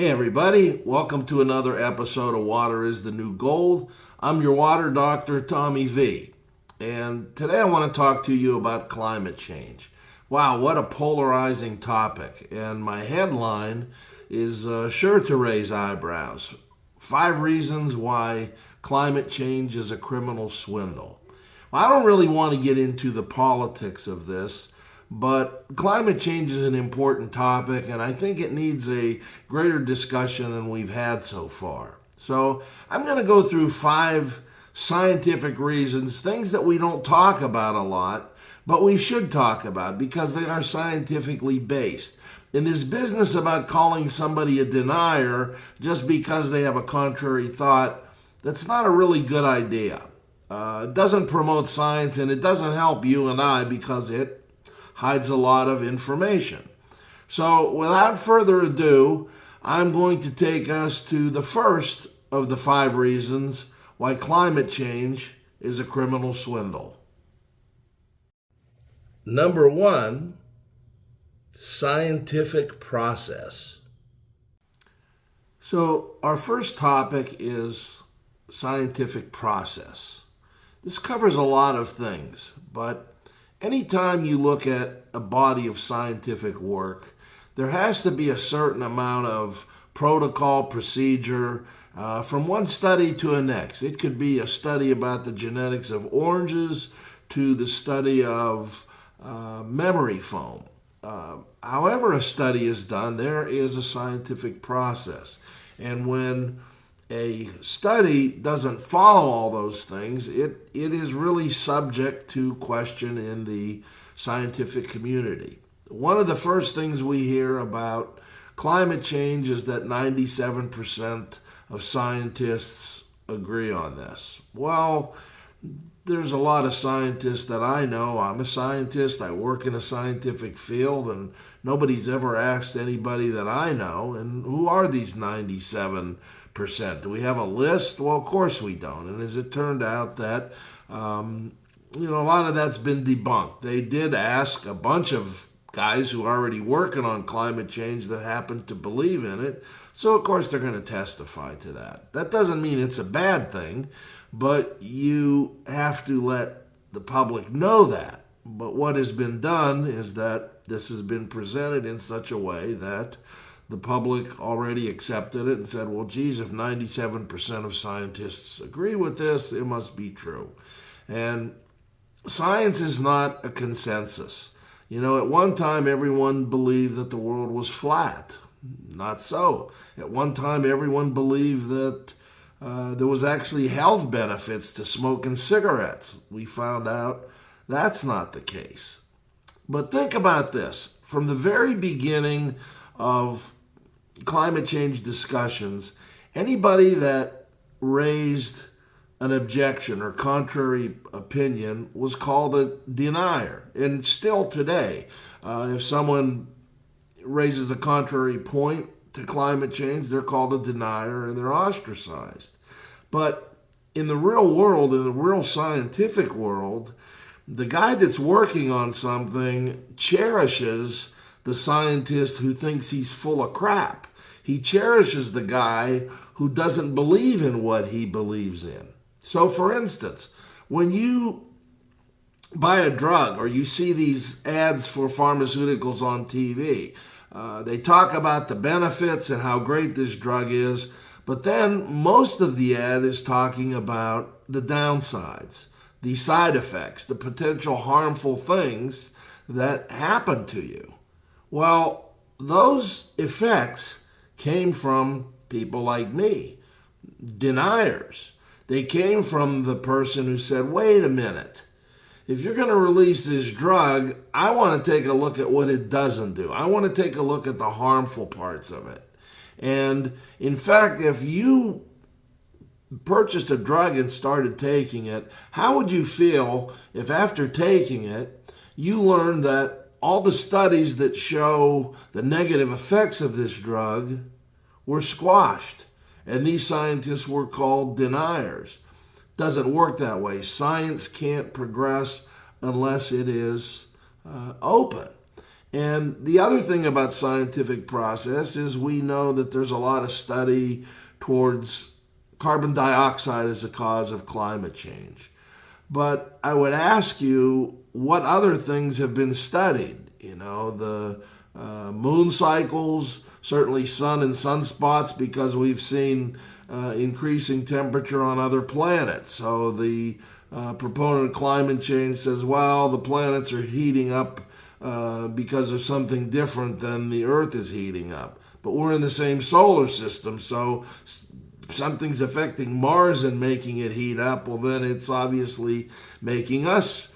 Hey everybody, welcome to another episode of Water is the New Gold. I'm your water doctor, Tommy V. And today I want to talk to you about climate change. Wow, what a polarizing topic. And my headline is sure to raise eyebrows. 5 reasons why climate change is a criminal swindle. Well, I don't really want to get into the politics of this, but climate change is an important topic, and I think it needs a greater discussion than we've had so far. So I'm going to go through 5 scientific reasons, things that we don't talk about a lot, but we should talk about because they are scientifically based. In this business about calling somebody a denier just because they have a contrary thought, that's not a really good idea. It doesn't promote science, and it doesn't help you and I because it hides a lot of information. So without further ado, I'm going to take us to the first of the 5 reasons why climate change is a criminal swindle. Number 1, scientific process. So our first topic is scientific process. This covers a lot of things, but anytime you look at a body of scientific work, there has to be a certain amount of protocol, procedure, from one study to the next. It could be a study about the genetics of oranges to the study of memory foam. However a study is done, there is a scientific process. And when a study doesn't follow all those things, it is really subject to question in the scientific community. One of the first things we hear about climate change is that 97% of scientists agree on this. Well, there's a lot of scientists that I know. I'm a scientist. I work in a scientific field, and nobody's ever asked anybody that I know, and who are these 97%? Do we have a list? Well, of course we don't. And as it turned out that, a lot of that's been debunked. They did ask a bunch of guys who are already working on climate change that happen to believe in it. So, of course, they're going to testify to that. That doesn't mean it's a bad thing, but you have to let the public know that. But what has been done is that this has been presented in such a way that the public already accepted it and said, well, geez, if 97% of scientists agree with this, it must be true. And science is not a consensus. At one time, everyone believed that the world was flat. Not so. At one time, everyone believed that there was actually health benefits to smoking cigarettes. We found out that's not the case. But think about this. From the very beginning of climate change discussions, anybody that raised an objection or contrary opinion was called a denier. And still today, if someone raises a contrary point to climate change, they're called a denier and they're ostracized. But in the real world, in the real scientific world, the guy that's working on something cherishes the scientist who thinks he's full of crap. He cherishes the guy who doesn't believe in what he believes in. So, for instance, when you buy a drug or you see these ads for pharmaceuticals on TV, they talk about the benefits and how great this drug is, but then most of the ad is talking about the downsides, the side effects, the potential harmful things that happen to you. Well, those effects came from people like me, deniers. They came from the person who said, wait a minute, if you're going to release this drug, I want to take a look at what it doesn't do. I want to take a look at the harmful parts of it. And in fact, if you purchased a drug and started taking it, how would you feel if after taking it, you learned that all the studies that show the negative effects of this drug were squashed, and these scientists were called deniers? Doesn't work that way. Science can't progress unless it is open. And the other thing about scientific process is we know that there's a lot of study towards carbon dioxide as a cause of climate change. But I would ask you, what other things have been studied? The moon cycles, certainly sun and sunspots, because we've seen increasing temperature on other planets. So the proponent of climate change says, well, the planets are heating up because of something different than the Earth is heating up. But we're in the same solar system, so something's affecting Mars and making it heat up. Well, then it's obviously making us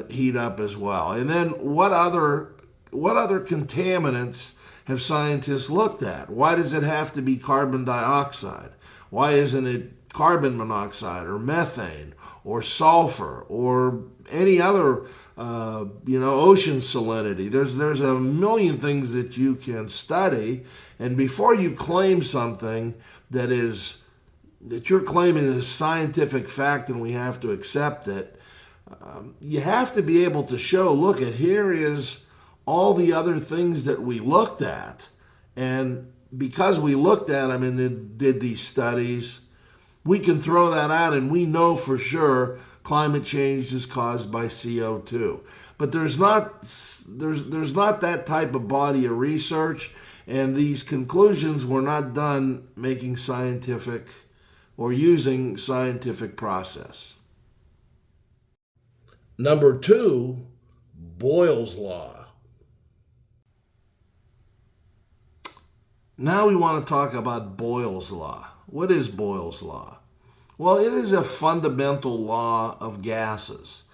heat up as well. And then what other contaminants have scientists looked at? Why does it have to be carbon dioxide? Why isn't it carbon monoxide or methane or sulfur or any other ocean salinity? There's a million things that you can study, and before you claim something that you're claiming is a scientific fact and we have to accept it, you have to be able to show, look, here is all the other things that we looked at. And because we looked at them and did these studies, we can throw that out and we know for sure climate change is caused by CO2. But there's not that type of body of research, and these conclusions were not done making scientific or using scientific process. Number 2, Boyle's law. Now we want to talk about Boyle's law. What is Boyle's law? Well, it is a fundamental law of gases,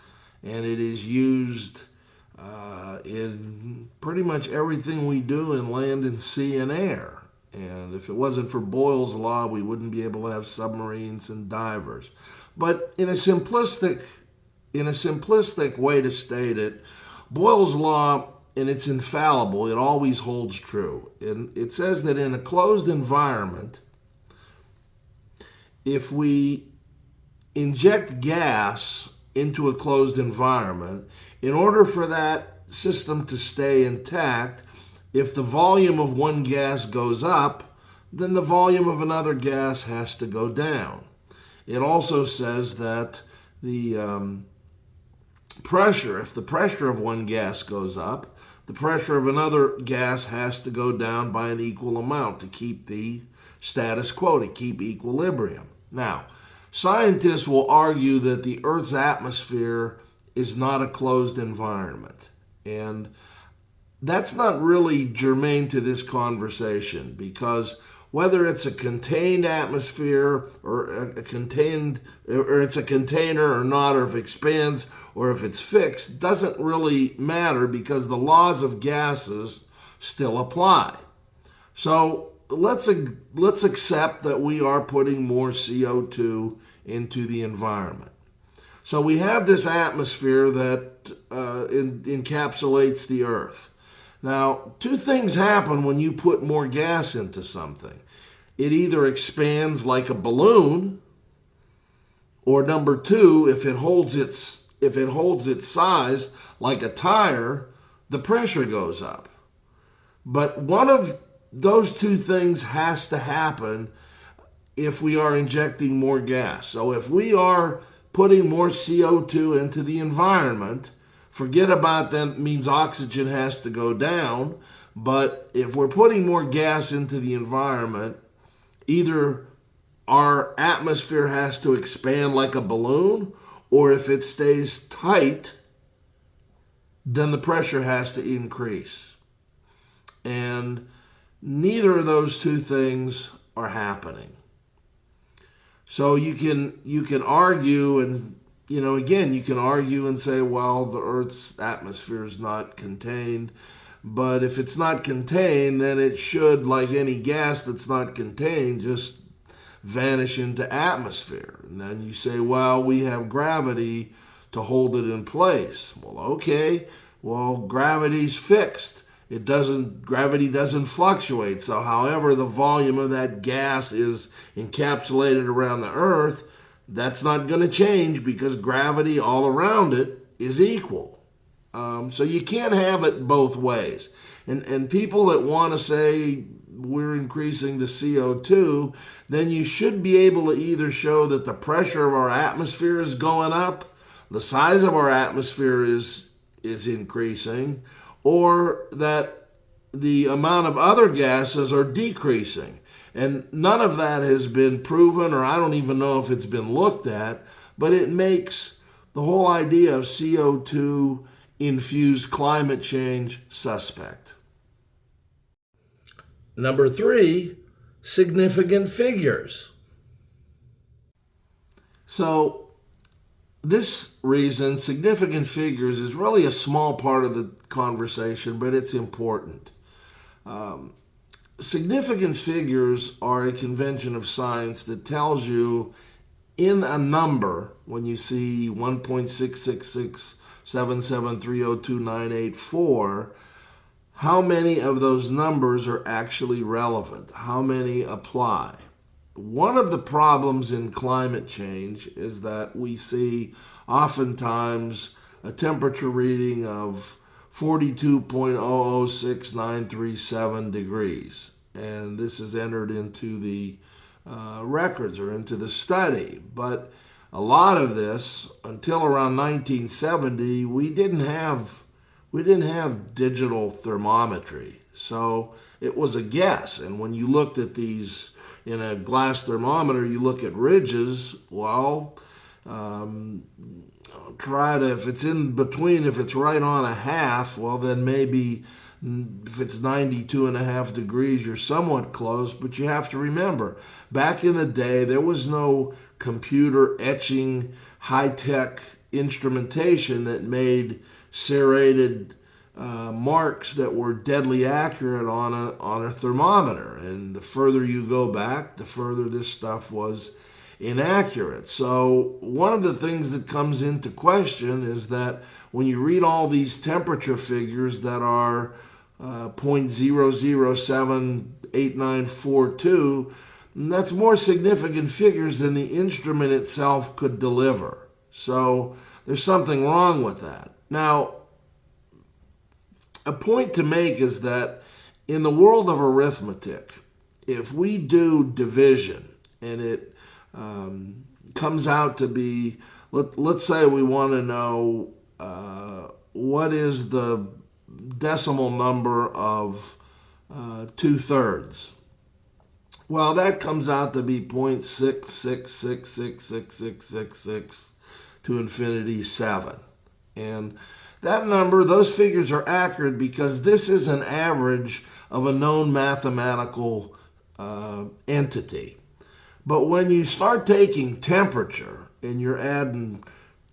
and it is used in pretty much everything we do in land and sea and air. And if it wasn't for Boyle's law, we wouldn't be able to have submarines and divers. But in a simplistic way to state it, Boyle's law, and it's infallible, it always holds true. And it says that in a closed environment, if we inject gas into a closed environment, in order for that system to stay intact, if the volume of one gas goes up, then the volume of another gas has to go down. It also says that the pressure, if the pressure of one gas goes up, the pressure of another gas has to go down by an equal amount to keep the status quo, to keep equilibrium. Now, scientists will argue that the Earth's atmosphere is not a closed environment. And that's not really germane to this conversation, because whether it's a contained atmosphere or it's a container or not, or if it expands or if it's fixed, doesn't really matter, because the laws of gases still apply. So let's accept that we are putting more CO2 into the environment. So we have this atmosphere that encapsulates the Earth. Now, two things happen when you put more gas into something. It either expands like a balloon, or number 2, if it holds its size like a tire, the pressure goes up. But one of those two things has to happen if we are injecting more gas. So if we are putting more CO2 into the environment, forget about that means oxygen has to go down. But if we're putting more gas into the environment, either our atmosphere has to expand like a balloon, or if it stays tight, then the pressure has to increase. And neither of those two things are happening. So you can argue, and again, you can argue and say, well, the Earth's atmosphere is not contained. But if it's not contained, then it should, like any gas that's not contained, just vanish into atmosphere. And then you say, well, we have gravity to hold it in place. Well, okay. Well, gravity's fixed. Gravity doesn't fluctuate. So however the volume of that gas is encapsulated around the Earth, that's not going to change, because gravity all around it is equal. So you can't have it both ways. And people that want to say we're increasing the CO2, then you should be able to either show that the pressure of our atmosphere is going up, the size of our atmosphere is increasing, or that the amount of other gases are decreasing. And none of that has been proven, or I don't even know if it's been looked at, but it makes the whole idea of CO2 infused climate change suspect. Number 3, significant figures. So this reason, significant figures, is really a small part of the conversation, but it's important. Significant figures are a convention of science that tells you in a number, when you see 1.66677302984, how many of those numbers are actually relevant, how many apply. One of the problems in climate change is that we see oftentimes a temperature reading of 42.006937 degrees. And this is entered into the records or into the study. But a lot of this, until around 1970, we didn't have digital thermometry. So it was a guess. And when you looked at these in a glass thermometer, you look at ridges, well, try to, if it's in between, if it's right on a half, well, then maybe if it's 92.5 degrees, you're somewhat close. But you have to remember, back in the day, there was no computer etching high-tech instrumentation that made serrated marks that were deadly accurate on a thermometer. And the further you go back, the further this stuff was inaccurate. So one of the things that comes into question is that when you read all these temperature figures that are 0.0078942, that's more significant figures than the instrument itself could deliver. So there's something wrong with that. Now, a point to make is that in the world of arithmetic, if we do division and it comes out to be, let's say we want to know what is the decimal number of 2/3. Well, that comes out to be 0.6666666 to infinity 7. And that number, those figures are accurate because this is an average of a known mathematical entity. But when you start taking temperature and you're adding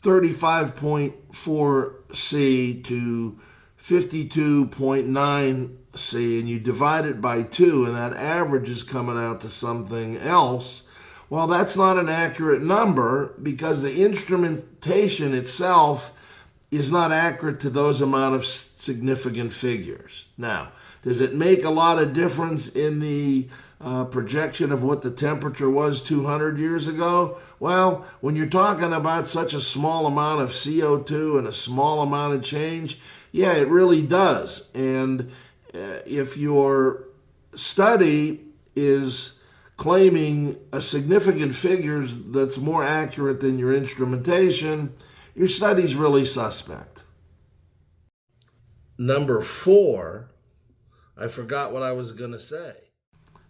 35.4 C to 52.9 C and you divide it by 2 and that average is coming out to something else, well, that's not an accurate number because the instrumentation itself is not accurate to those amount of significant figures. Now, does it make a lot of difference in the projection of what the temperature was 200 years ago? Well, when you're talking about such a small amount of CO2 and a small amount of change, yeah, it really does. And if your study is claiming a significant figure that's more accurate than your instrumentation, your study's really suspect. Number 4, I forgot what I was going to say.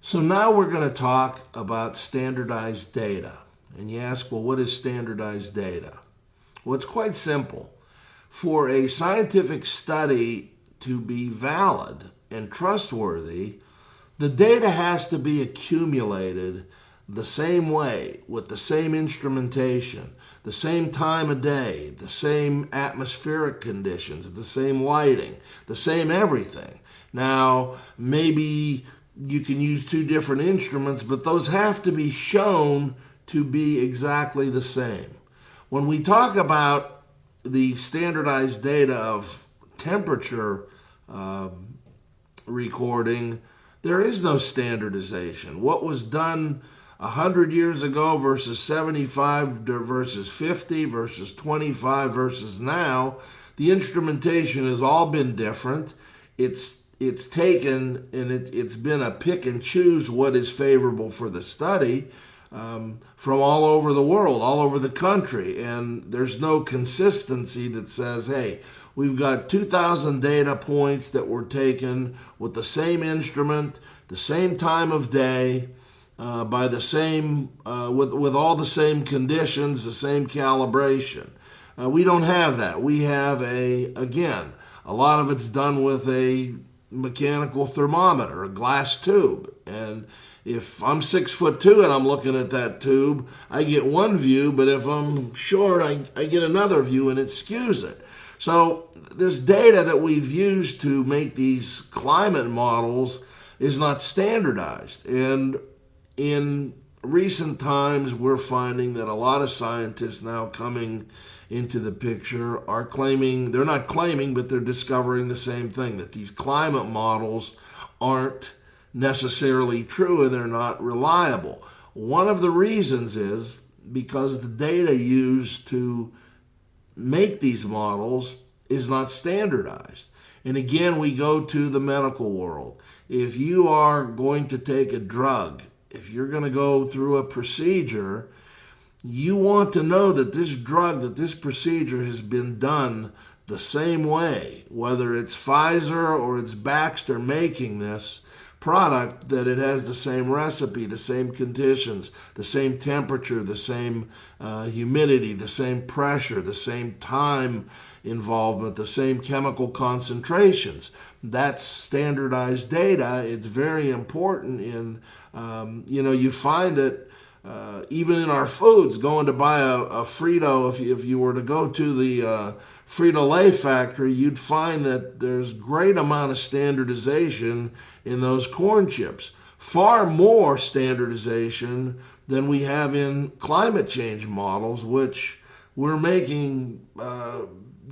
So now we're going to talk about standardized data. And you ask, well, what is standardized data? Well, it's quite simple. For a scientific study to be valid and trustworthy, the data has to be accumulated the same way, with the same instrumentation, the same time of day, the same atmospheric conditions, the same lighting, the same everything. Now, maybe you can use 2 different instruments, but those have to be shown to be exactly the same. When we talk about the standardized data of temperature recording, there is no standardization. What was done 100 years ago versus 75 versus 50 versus 25 versus now, The instrumentation has all been different. It's taken and it's been a pick and choose what is favorable for the study from all over the world, all over the country. And there's no consistency that says, hey, we've got 2,000 data points that were taken with the same instrument, the same time of day, by the same, with all the same conditions, the same calibration. We don't have that. We have again, a lot of it's done with a mechanical thermometer, a glass tube. And if I'm 6'2" and I'm looking at that tube, I get one view, but if I'm short, I get another view and it skews it. So this data that we've used to make these climate models is not standardized. And in recent times, we're finding that a lot of scientists now coming into the picture are claiming, they're not claiming, but they're discovering the same thing, that these climate models aren't necessarily true and they're not reliable. One of the reasons is because the data used to make these models is not standardized. And again, we go to the medical world. If you are going to take a drug, if you're going to go through a procedure, you want to know that this drug, that this procedure has been done the same way, whether it's Pfizer or it's Baxter making this product, that it has the same recipe, the same conditions, the same temperature, the same humidity, the same pressure, the same time involvement, the same chemical concentrations. That's standardized data. It's very important in, you find that even in our foods, going to buy a Frito, if you were to go to the Frito-Lay factory, you'd find that there's great amount of standardization in those corn chips. Far more standardization than we have in climate change models, which we're making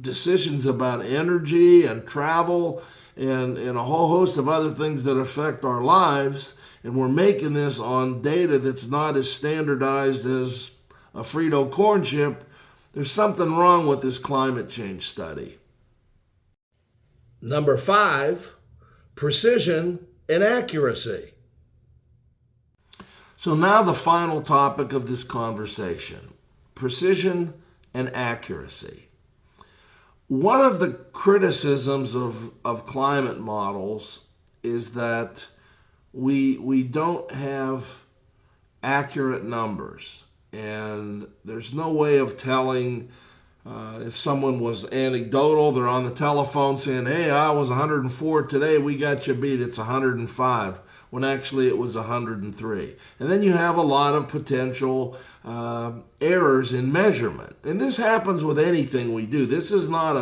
decisions about energy and travel and a whole host of other things that affect our lives. And we're making this on data that's not as standardized as a Frito corn chip. There's something wrong with this climate change study. Number 5, precision and accuracy. So now the final topic of this conversation, precision and accuracy. One of the criticisms of climate models is that we don't have accurate numbers, and there's no way of telling if someone was anecdotal. They're on the telephone saying, hey, I was 104 today, we got you beat, it's 105, when actually it was 103. And then you have a lot of potential errors in measurement. And this happens with anything we do. This is not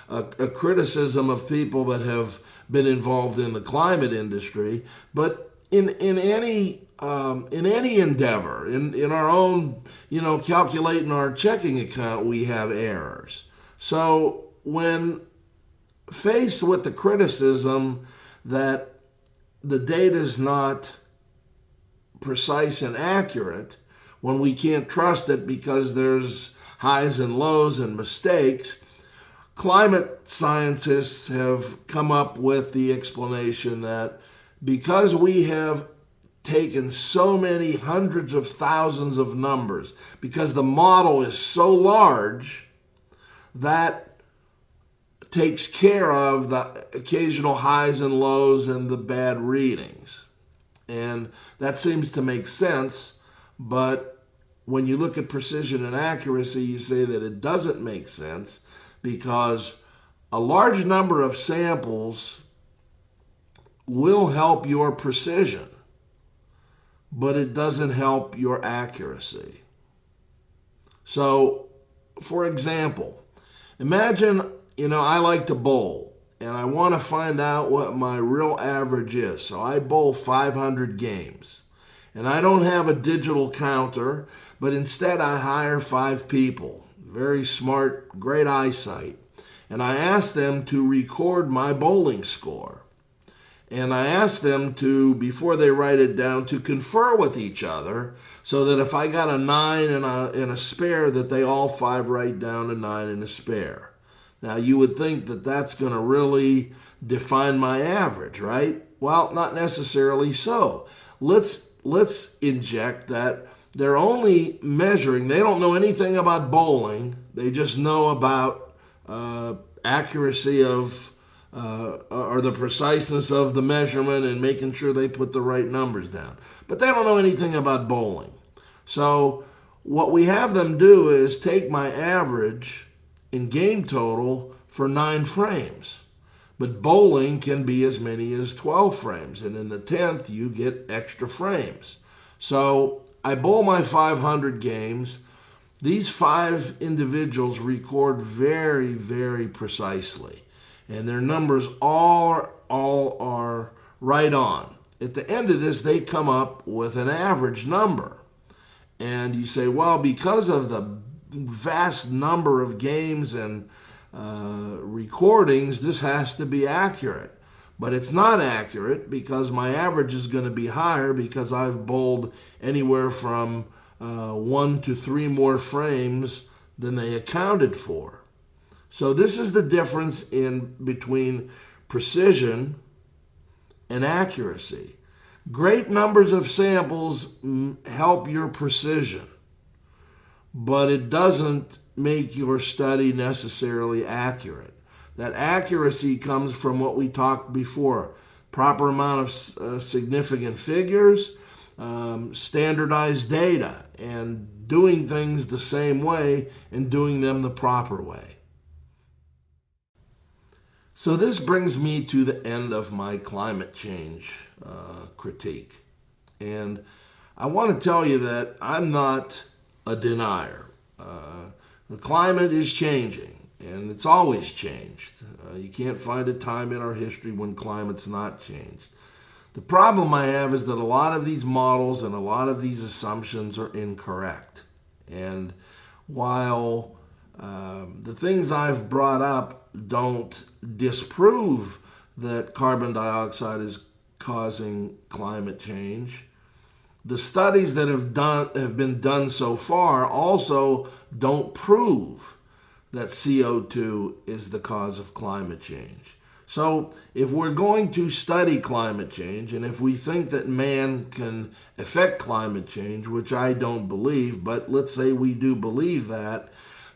a criticism of people that have been involved in the climate industry, but in any endeavor, in our own, calculating our checking account, we have errors. So when faced with the criticism that the data is not precise and accurate, when we can't trust it because there's highs and lows and mistakes, climate scientists have come up with the explanation that because we have taken so many hundreds of thousands of numbers, because the model is so large, that takes care of the occasional highs and lows and the bad readings. And that seems to make sense, but when you look at precision and accuracy, you say that it doesn't make sense, because a large number of samples will help your precision, but it doesn't help your accuracy. So, for example, imagine, I like to bowl, and I want to find out what my real average is. So I bowl 500 games, and I don't have a digital counter, but instead I hire 5 people, very smart, great eyesight, and I ask them to record my bowling score. And I ask them to, before they write it down, to confer with each other, so that if I got a 9 and a spare, that they all 5 write down a 9 and a spare. Now, you would think that that's going to really define my average, right? Well, not necessarily so. Let's inject that they're only measuring, they don't know anything about bowling, they just know about accuracy of or the preciseness of the measurement and making sure they put the right numbers down. But they don't know anything about bowling. So what we have them do is take my average in game total for 9 frames. But bowling can be as many as 12 frames, and in the 10th you get extra frames. So I bowl my 500 games. These 5 individuals record very, very precisely, and their numbers all are right on. At the end of this, they come up with an average number. And you say, well, because of the vast number of games and recordings, this has to be accurate. But it's not accurate because my average is going to be higher because I've bowled anywhere from 1 to 3 more frames than they accounted for. So this is the difference between precision and accuracy. Great numbers of samples help your precision, but it doesn't make your study necessarily accurate. That accuracy comes from what we talked before: proper amount of significant figures, standardized data, and doing things the same way and doing them the proper way. So this brings me to the end of my climate change critique. And I want to tell you that I'm not a denier. The climate is changing, and it's always changed. You can't find a time in our history when climate's not changed. The problem I have is that a lot of these models and a lot of these assumptions are incorrect. And while the things I've brought up don't disprove that carbon dioxide is causing climate change, the studies that have been done so far also don't prove that CO2 is the cause of climate change. So if we're going to study climate change, and if we think that man can affect climate change, which I don't believe, but let's say we do believe that,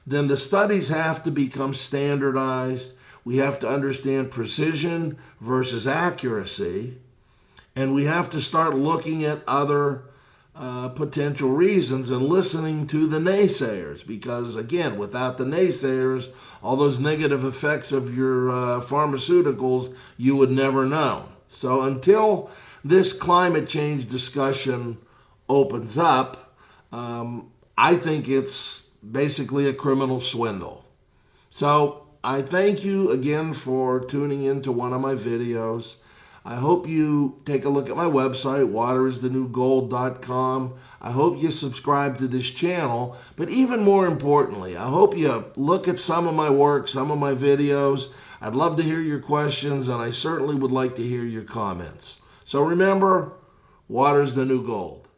then the studies have to become standardized. We have to understand precision versus accuracy, and we have to start looking at other potential reasons and listening to the naysayers, because again, without the naysayers, all those negative effects of your pharmaceuticals, you would never know. So until this climate change discussion opens up, I think it's basically a criminal swindle. So I thank you again for tuning into one of my videos. I hope you take a look at my website, wateristhenewgold.com. I hope you subscribe to this channel, but even more importantly, I hope you look at some of my work, some of my videos. I'd love to hear your questions, and I certainly would like to hear your comments. So remember, water's the new gold.